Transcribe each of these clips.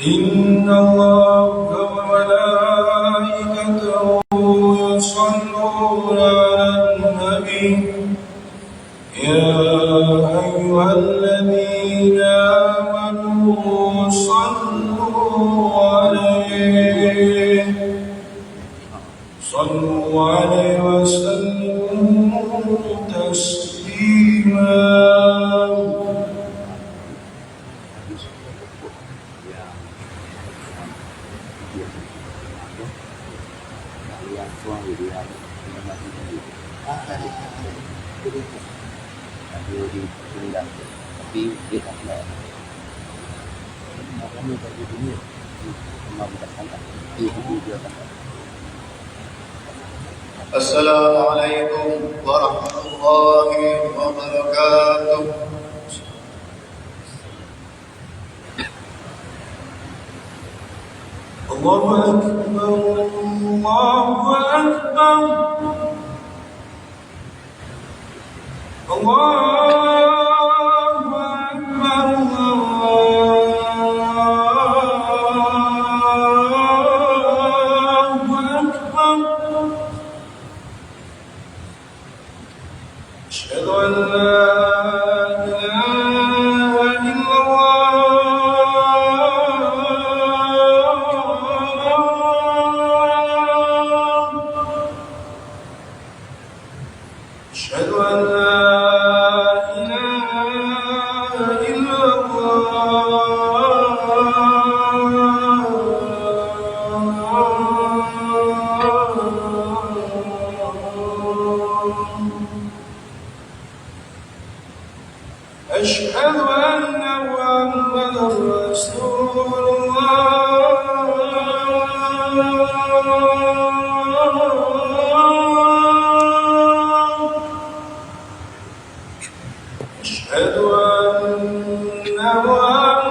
إن الله وملائكته يصلون على النبي يا أيها الذين آمنوا صلوا عليه وسلموا تسليما. Tapi dia tak nak kami bagi dunia memandangkan dia tak. Assalamualaikum warahmatullahi wabarakatuh. Allahu Akbar, Allahu Akbar, Allahu أشهد أن محمدا رسول الله. أشهد أن محمدا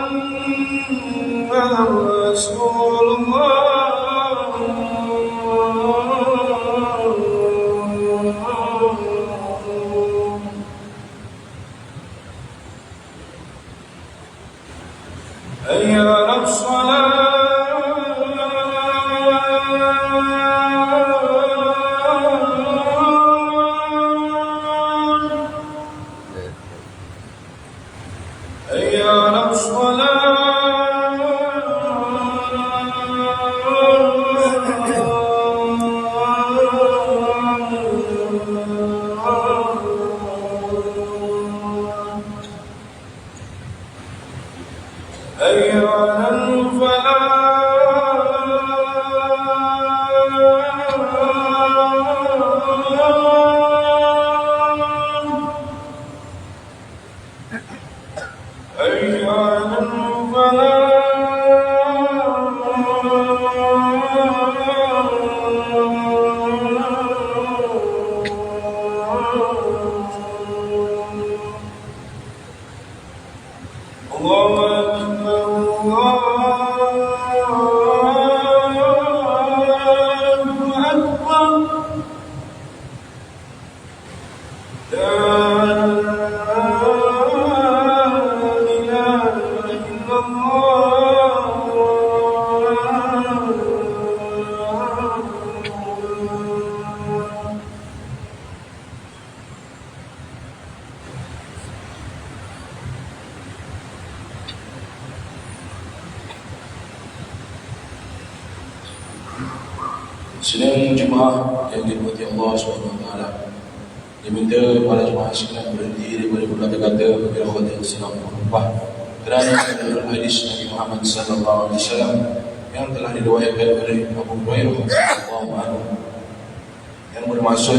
رسول الله. حي على الصلاة. حي على الصلاة. حي على الفلاح. حي على الفلاح. الله أكبر، الله أكبر. لا إله إلا الله. Sedang jemaah yang dirahmati Allah SWT, diminta para jemaah sekalian berhenti daripada berkata-kata bila khatim salam khutbah kerana hadis Nabi Muhammad SAW yang telah diriwayatkan oleh Abu Hurairah radhiyallahu anhu yang bermaksud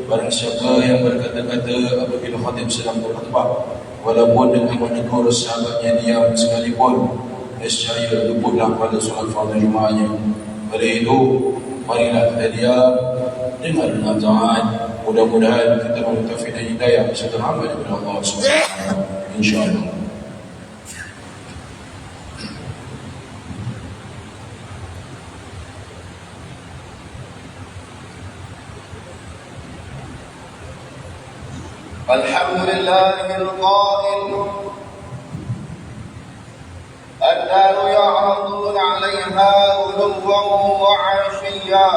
barang siapa yang berkata-kata apabila khatim salam khutbah walaupun dengan menegur sahabatnya diam sekalipun, nescaya luputlah pada solat fardu Jumaatnya. Oleh itu, marilah kita diam dengan taat. Mudah-mudahan kita mendapat hidayah serta rahmat daripada Allah SWT, insya-Allah. Alhamdulillahil qail, ad-daru ya'radu عليها غدوا وعشيا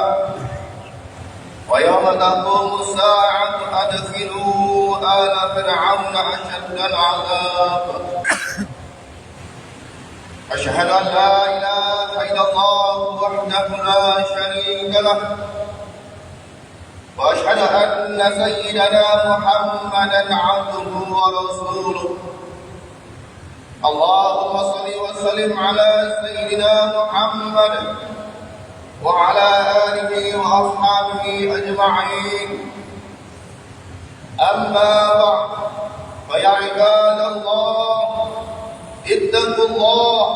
ويوم تقوم الساعة أدخلوا آل فرعون أشد العذاب. أشهد أن لا إله إلا الله وحده لا شريك له وأشهد أن سيدنا محمدا عبده ورسوله. اللهم صل وسلم على سيدنا محمد وعلى آله وأصحابه أجمعين. أما بعد فيا عباد الله اتقوا الله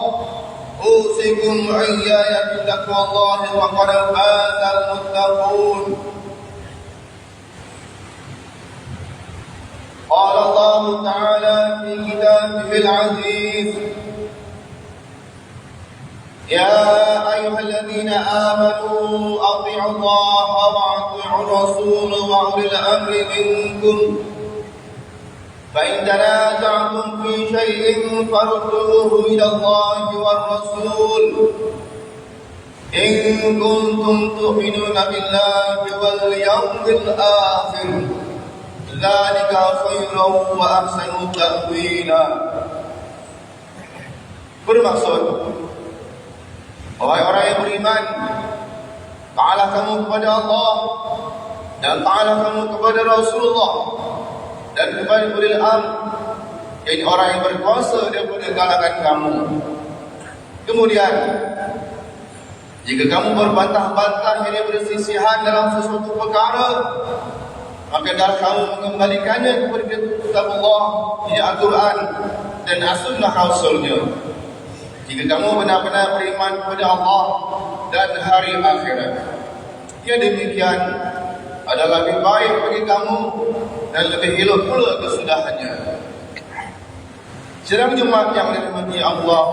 أوصيكم وإياي بتقوى الله وقد فاز المتقون. قال الله تعالى في كتابه العزيز: يا أيها الذين آمنوا أطيعوا الله وأطيعوا الرسول وأولي الأمر منكم فإن تنازعتم في شيء فردوه إلى الله والرسول إن كنتم تؤمنون بالله واليوم الآخر ذلك خير وأحسن تأويلا. Bermaksud, wahai orang yang beriman, taatlah kamu kepada Allah dan taatlah kamu kepada Rasulullah dan kepada ulil amr, yaitu orang yang berkuasa daripada kalangan kamu. Kemudian, jika kamu berbantah-bantah yang bersisihan dalam sesuatu perkara, maka dah kamu mengembalikannya kepada kitab Allah, Al-Quran dan As-Sunnah Rasulnya. Jika kamu benar-benar beriman kepada Allah dan hari akhirat, yang demikian adalah lebih baik bagi kamu dan lebih elok pula kesudahannya. Sidang Jumaat yang dirahmati Allah,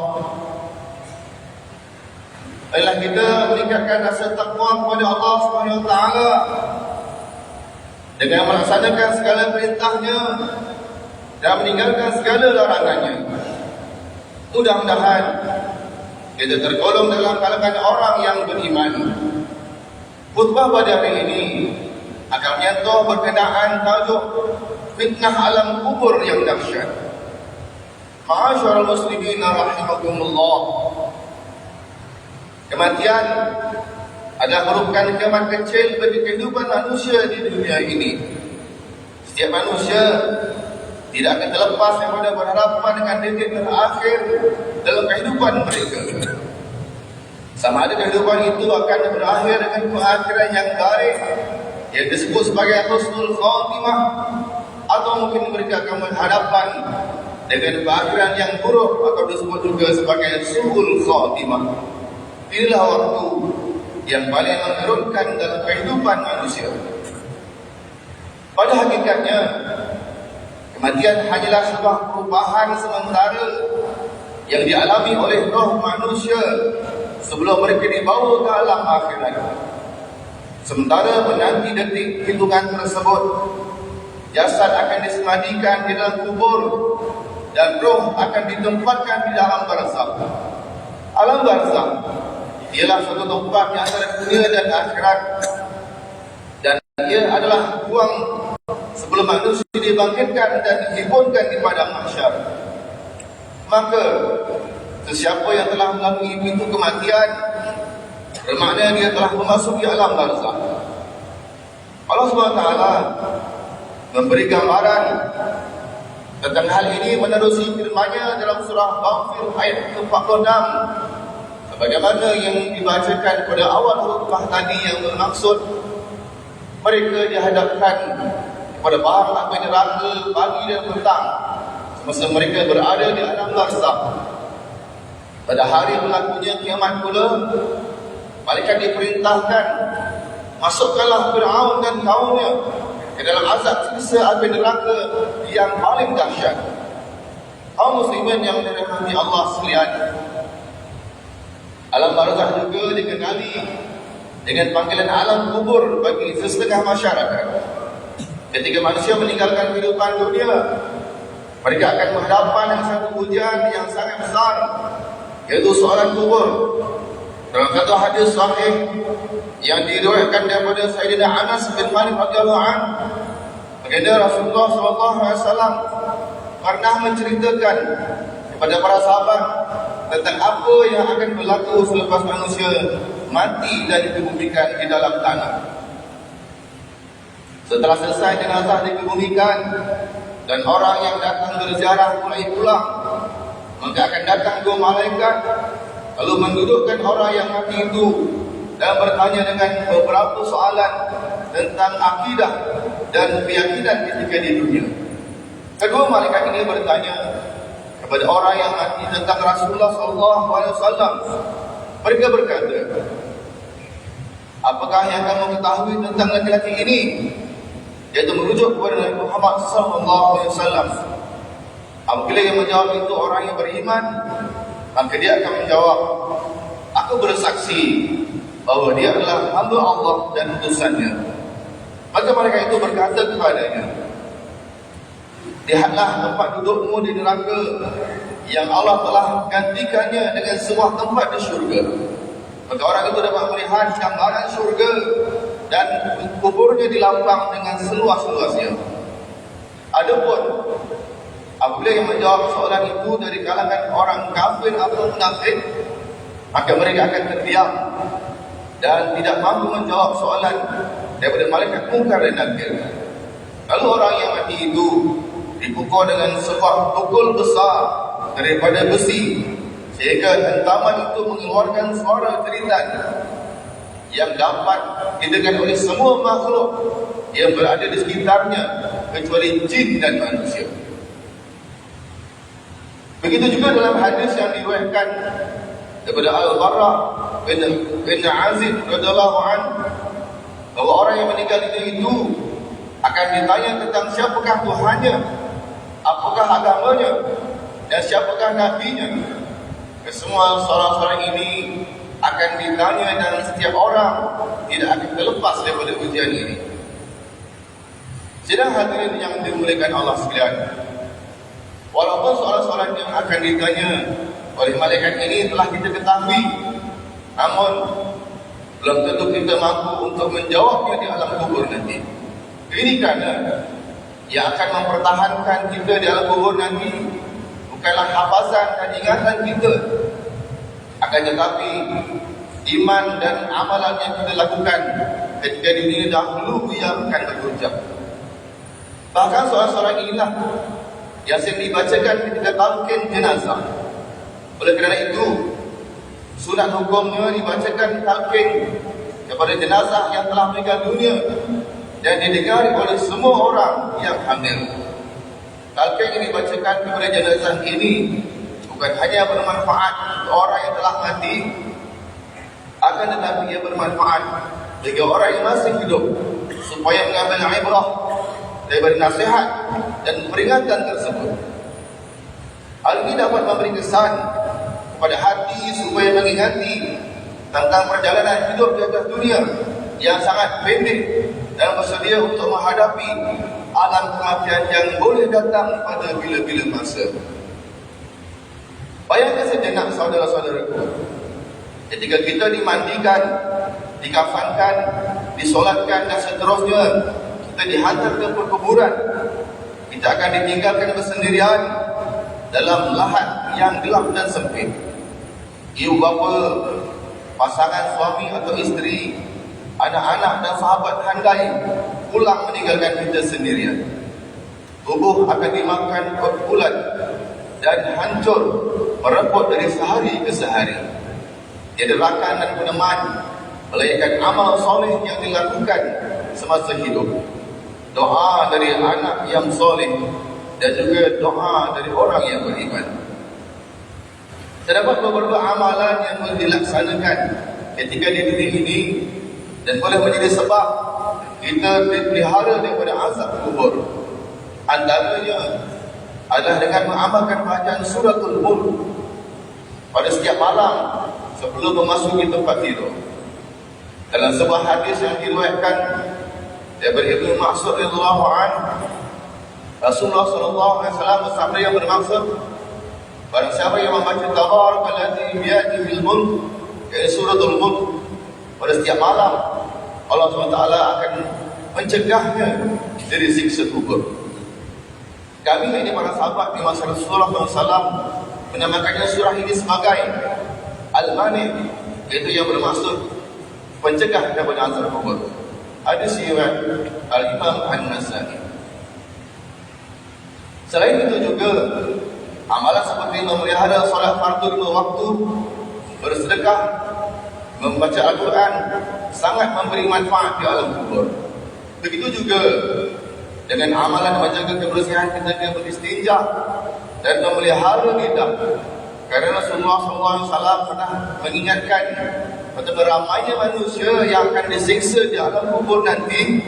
adalah kita meningkatkan rasa takwa kepada Allah Subhanahu Wa Taala dengan melaksanakan segala perintahnya dan meninggalkan segala larangannya. Mudah-mudahan kita tergolong dalam kalangan orang yang beriman. Khutbah pada hari ini akan menyentuh berkenaan tajuk fitnah alam kubur yang dahsyat. Ma'asyiral muslimin rahimakumullah. Kematian adalah merupakan nikmat kecil bagi kehidupan manusia di dunia ini. Setiap manusia tidak akan terlepas daripada berhadapan dengan titik terakhir dalam kehidupan mereka. Sama ada kehidupan itu akan berakhir dengan keakhiran yang baik, yang disebut sebagai husnul khatimah, atau mungkin mereka akan berhadapan dengan keakhiran yang buruk, atau disebut juga sebagai su'ul khatimah. Inilah waktu yang paling menurunkan dalam kehidupan manusia. Pada hakikatnya, kematian hanyalah sebuah perubahan sementara yang dialami oleh roh manusia sebelum mereka dibawa ke alam akhirat. Sementara menanti detik hitungan tersebut, jasad akan disemadikan di dalam kubur dan roh akan ditempatkan di dalam barzakh. Alam barzakh ialah suatu tempat yang antara dunia dan akhirat, dan ia adalah ruang sebelum manusia dibangkitkan dan dihimpunkan di padang mahsyar. Maka sesiapa yang telah melalui pintu kematian, bermakna dia telah memasuki alam barzakh. Allah SWT memberi gambaran tentang hal ini menerusi firman-Nya dalam surah Ghafir ayat 46, sebagaimana yang dibacakan pada awal khutbah tadi, yang bermaksud mereka dihadapkan kepada barang api neraka pagi dan petang semasa mereka berada di alam barzakh. Pada hari berlakunya kiamat pula, malaikat diperintahkan, masukkanlah Fir'aun dan kaumnya ke dalam azab siksa api neraka yang paling dahsyat. Kaum muslimin yang dirahmati Allah sekalian, alam barzakh juga dikenali dengan panggilan alam kubur bagi sesetengah masyarakat. Ketika manusia meninggalkan kehidupan dunia, mereka akan berhadapan dengan satu ujian yang sangat besar, yaitu soalan kubur. Dalam satu hadis sahih yang diriwayatkan daripada Sayyidina Anas bin Malik radhiyallahu anhu, baginda Rasulullah SAW pernah menceritakan kepada para sahabat tentang apa yang akan berlaku selepas manusia mati dan dikebumikan di dalam tanah. Setelah selesai jenazah dikebumikan dan orang yang datang berziarah mulai pulang, maka akan datang dua malaikat lalu mendudukkan orang yang mati itu dan bertanya dengan beberapa soalan tentang akidah dan keyakinan ketika di dunia. Kedua malaikat ini bertanya kepada orang yang mati tentang Rasulullah SAW. Mereka berkata, apakah yang kamu ketahui tentang laki-laki ini? Iaitu merujuk kepada Nabi Muhammad SAW. Apabila yang menjawab itu orang yang beriman, maka dia akan menjawab, aku bersaksi bahawa dia adalah hamba Allah dan utusannya. Maka mereka itu berkata kepadanya, lihatlah tempat dudukmu di neraka yang Allah telah gantikannya dengan sebuah tempat di syurga. Maka orang itu dapat melihat gambaran syurga dan kuburnya dilapang dengan seluas-luasnya. Adapun apabila yang menjawab soalan itu dari kalangan orang kafir atau munafik, maka mereka akan terdiam dan tidak mampu menjawab soalan daripada malaikat mungkar dan nakir. Lalu orang yang mati itu dipukul dengan sebuah tukul besar daripada besi, sehingga hentaman itu mengeluarkan suara jeritan yang dapat didengar oleh semua makhluk yang berada di sekitarnya kecuali jin dan manusia. Begitu juga dalam hadis yang diriwayatkan daripada Al-Bara bin Azib radhiyallahu anhu, bahawa orang yang meninggal itu akan ditanya tentang siapakah Tuhannya, apakah agamanya, dan siapakah nabinya. Semua soalan-soalan ini akan ditanya dan setiap orang tidak akan terlepas daripada ujian ini. Sidang hadirin yang dimuliakan Allah sekalian, walaupun soalan-soalan yang akan ditanya oleh malaikat ini telah kita ketahui, namun belum tentu kita mampu untuk menjawabnya di alam kubur nanti. Ini kerana yang akan mempertahankan kita di alam kubur nanti bukanlah hafazan dan ingatan kita, akan tetapi iman dan amalan yang kita lakukan ketika di dunia dahulu yang akan berucap. Bahkan soalan-soalan inilah yang sering dibacakan ketika talqin jenazah. Oleh kerana itu, sunat hukumnya dibacakan talqin kepada jenazah yang telah meninggal dunia dan didengar oleh semua orang yang hamil. Talqin yang dibacakan kepada jenazah ini bukan hanya bermanfaat untuk orang yang telah mati, akan tetapi ia bermanfaat bagi orang yang masih hidup, supaya mengambil ibrah daripada nasihat dan peringatan tersebut. Hal ini dapat memberi kesan kepada hati supaya mengingati tentang perjalanan hidup di atas dunia yang sangat pendek dan bersedia untuk menghadapi alam kematian yang boleh datang pada bila-bila masa. Bayangkan sejenak saudara-saudaraku, ketika kita dimandikan, dikafankan, disolatkan dan seterusnya, kita dihantar ke perkuburan, kita akan ditinggalkan bersendirian dalam lahat yang gelap dan sempit. Ibu bapa, pasangan suami atau isteri, anak-anak dan sahabat handai pulang meninggalkan kita sendirian. Tubuh akan dimakan ulat dan hancur, merebut dari sehari ke sehari. Tiada rakan dan peneman melainkan amal soleh yang dilakukan semasa hidup, doa dari anak yang soleh dan juga doa dari orang yang beriman. Terdapat beberapa amalan yang boleh dilaksanakan ketika di dunia ini dan boleh menjadi sebab kita dipelihara daripada azab kubur. Antaranya adalah dengan mengamalkan bacaan suratul Mulk pada setiap malam sebelum memasuki tempat tidur. Dalam sebuah hadis yang diriwayatkan daripada Ibnu Mas'ud radhiyallahu anhu, Rasulullah sallallahu alaihi wasallam bersabda yang bermaksud, Barang siapa yang membaca Tabarakalladzi biyadihil mulk, yaitu suratul mulk, pada setiap malam, Allah SWT akan mencegahnya dari siksa kubur. Kami ini para sahabat di masa Rasulullah SAW menamakannya surah ini sebagai Al-Mani, iaitu yang bermaksud pencegah daripada azab kubur. Hadis riwayat Al-Imam An-Nasa'i. Selain itu juga amalan seperti memelihara solat fardu 5 waktu, bersedekah, membaca Al-Quran sangat memberi manfaat di alam kubur. Begitu juga dengan amalan menjaga kebersihan ketika beristinja dan memelihara lidah. Karena Rasulullah SAW pernah mengingatkan betapa ramainya manusia yang akan disiksa di alam kubur nanti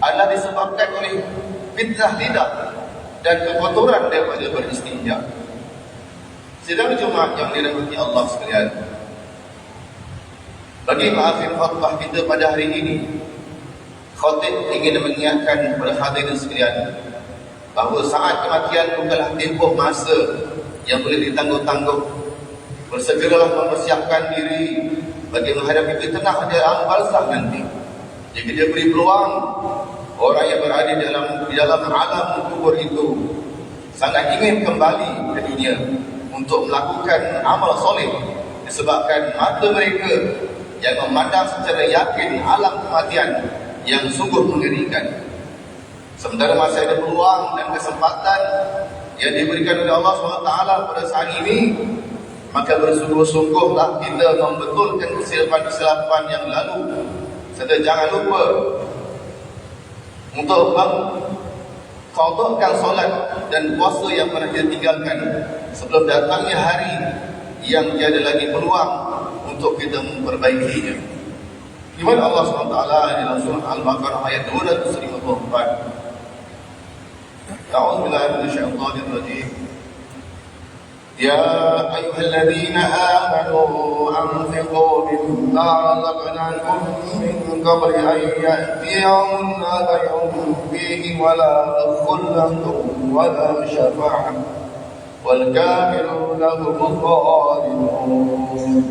adalah disebabkan oleh fitnah lidah dan kekotoran daripada beristinja. Sidang Jumaat yang dirahmati Allah sekalian, bagi mengakhir khutbah kita pada hari ini, khatib ingin mengingatkan kepada hadirin sekalian bahawa saat kematian bukanlah tempoh masa yang boleh ditangguh-tangguh. Bersegeralah mempersiapkan diri bagi menghadapi fitnah di alam barzakh nanti. Jika dia beri peluang, orang yang berada di dalam alam kubur itu sangat ingin kembali ke dunia untuk melakukan amal soleh, disebabkan mata mereka yang memandang secara yakin alam kematian yang sungguh mengerikan. Sementara masih ada peluang dan kesempatan yang diberikan oleh Allah SWT pada saat ini, maka bersungguh-sungguhlah kita membetulkan kesilapan-kesilapan yang lalu, serta jangan lupa untuk mengqadhakan solat dan puasa yang pernah kita tinggalkan sebelum datangnya hari yang tiada lagi peluang untuk kita memperbaikinya. Di mana Allah SWT di dalam surah Al-Baqarah ayat 254, A'udzu billahi minasyaitonir rajim. Ya ayyuhalladzina amanu anfiqu mimma razaqnakum min qabli an ya'tiyana yawmun fihi wa la khullatun wa la syafa'ah wal kafiruna hum dhalimun.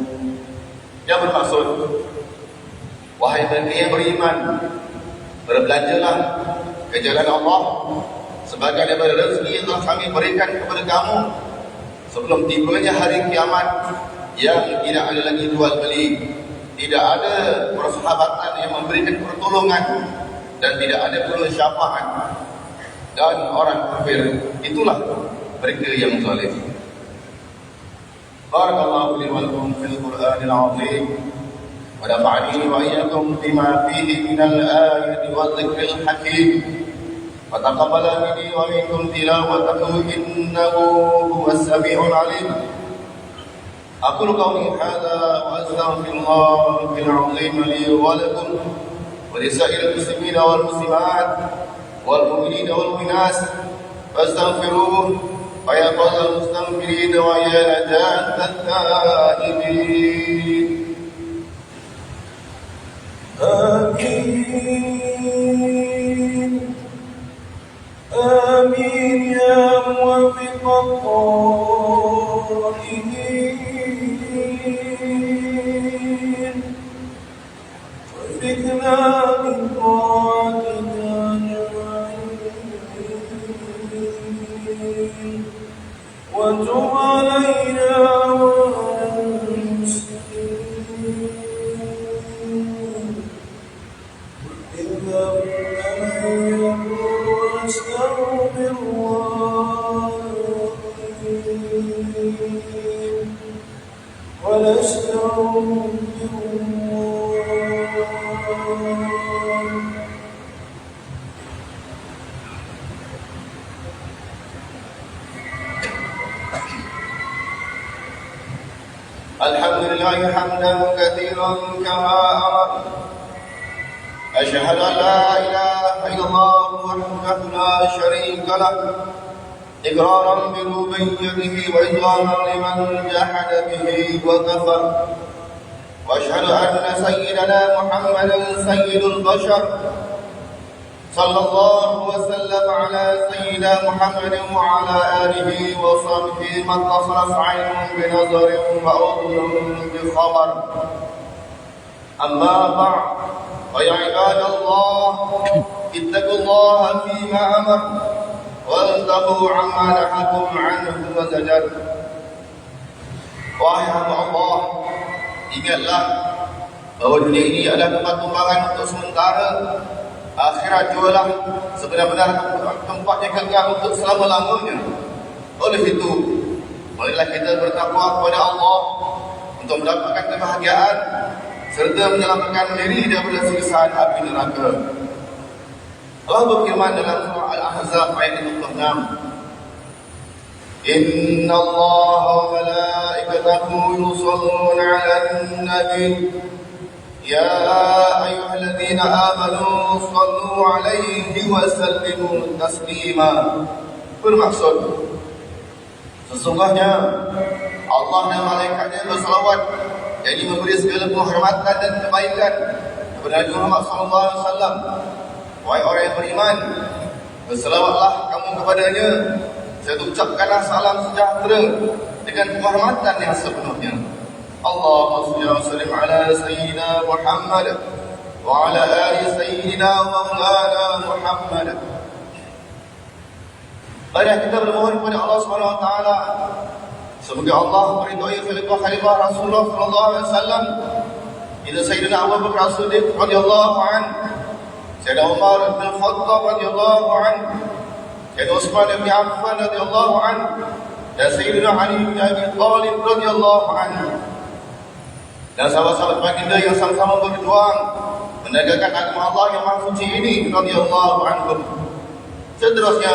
Yang bermaksud, wahai mereka yang beriman, berbelanjalah ke jalan Allah sebagai daripada rezeki yang telah kami berikan kepada kamu sebelum tibanya hari kiamat yang tidak ada lagi jual beli, tidak ada persahabatan yang memberikan pertolongan, dan tidak ada pula syafaat, dan orang kafir itulah mereka yang zalim. Barakallahu li wa lakum fil Qur'anil 'azim wa nafa'ani wa iyyakum bima fihi minal ayati wa dzikril hakim. وتقبل مني ومنكم تلاوته إنه هو السميع العليم. أقول قولي هذا وأستغفر الله العظيم لي ولكم ولسائر المسلمين والمسلمات والمؤمنين والمؤمنات فاستغفروه ويا فوز المستغفرين ويا نجاة التائبين. آمين آمين يا موفق الطائعين، وفقنا من طاعتك أجمعين، وتب علينا الحمد لله حمدا كثيرا كما أمر. أشهد أن لا إله إلا الله وحده لا شريك له إقرارا بربوبيته وإقرارا لمن جحد به وكفر. وأشهد أن سيدنا محمدا سيد البشر صلى الله وسلم على سيدنا محمد وعلى آله وصحبه من تصرف عين بنظر وأذن بخبر. أما بعد فيا عباد الله اتقوا الله فيما أمر وانتهوا عما نهاكم عنه وزجر. Wahai hamba Allah, ingatlah bahawa dunia ini adalah tempat tumpangan untuk sementara. Akhirat jualah sebenar-benar tempat yang kekal untuk selama-lamanya. Oleh itu, marilah kita bertakwa kepada Allah untuk mendapatkan kebahagiaan serta menyelamatkan diri daripada siksaan api neraka. Allah berfirman dalam surah Al-Ahzab ayat 26. Inna Allah wa malaikatahu yusalluna 'alan nabi ya ayyuhalladzina amanu sallu 'alaihi wa sallimu taslima. Bermaksud, sesungguhnya Allah dan malaikatnya bersalawat, jadi memberi segala penghormatan dan kebaikan kepada Nabi Muhammad sallallahu alaihi wasallam. Wahai orang yang beriman, berselawatlah kamu kepadanya, serta ucapkanlah salam sejahtera dengan penghormatan yang sepenuhnya. Allahumma shalli wa sallim ala sayyidina Muhammad wa ala ali sayyidina wa maulana Muhammad. Mari kita bermohon kepada Allah Subhanahu wa taala semoga Allah meridhai khalifah Rasulullah sallallahu alaihi wasallam, ila Sayyidina Abu Bakar As-Siddiq radhiyallahu anhu, Sayyidina Umar bin Khattab radhiyallahu anhu, Sayyidina Utsman bin Affan radhiyallahu anhu, dan Sayyidina Ali bin Abi Thalib radhiyallahu anhu, dan sahabat-sahabat baginda yang sama-sama berjuang menegakkan agama Allah yang maha suci ini radhiyallahu anhum. Seterusnya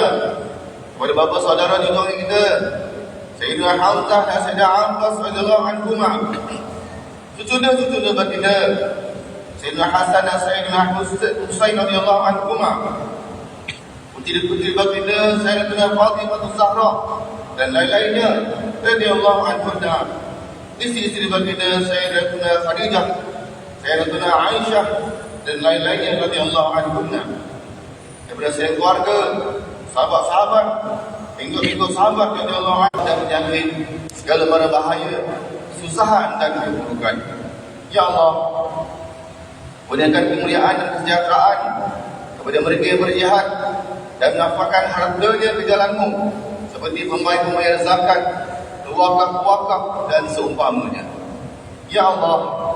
kepada bapa saudara junjungan kita Sayyidina Hamzah dan Sayyidina Abbas radhiyallahu anhuma, cucu-cucu baginda Sayyidina Hasan dan Sayyidina Husain radhiyallahu anhuma, putri-putri baginda Sayyidatina Fatimah Az-Zahra dan lain-lainnya radhiyallahu anhunna, istri-istri baginda Sayyidatina Khadijah, Sayyidatina Aisyah dan lain-lainnya radhiyallahu anhunna, daripada seluruh keluarga, sahabat-sahabat, pengikut sahabat radhiyallahu anhu, dan menjangkit segala mara bahaya, kesusahan dan keburukan. Ya Allah, berikan kemuliaan dan kesejahteraan kepada mereka yang berjihad dan menafkahkan hartanya ke jalan-Mu, seperti pembayar-pembayar zakat, wakaf-wakaf dan seumpamanya. Ya Allah,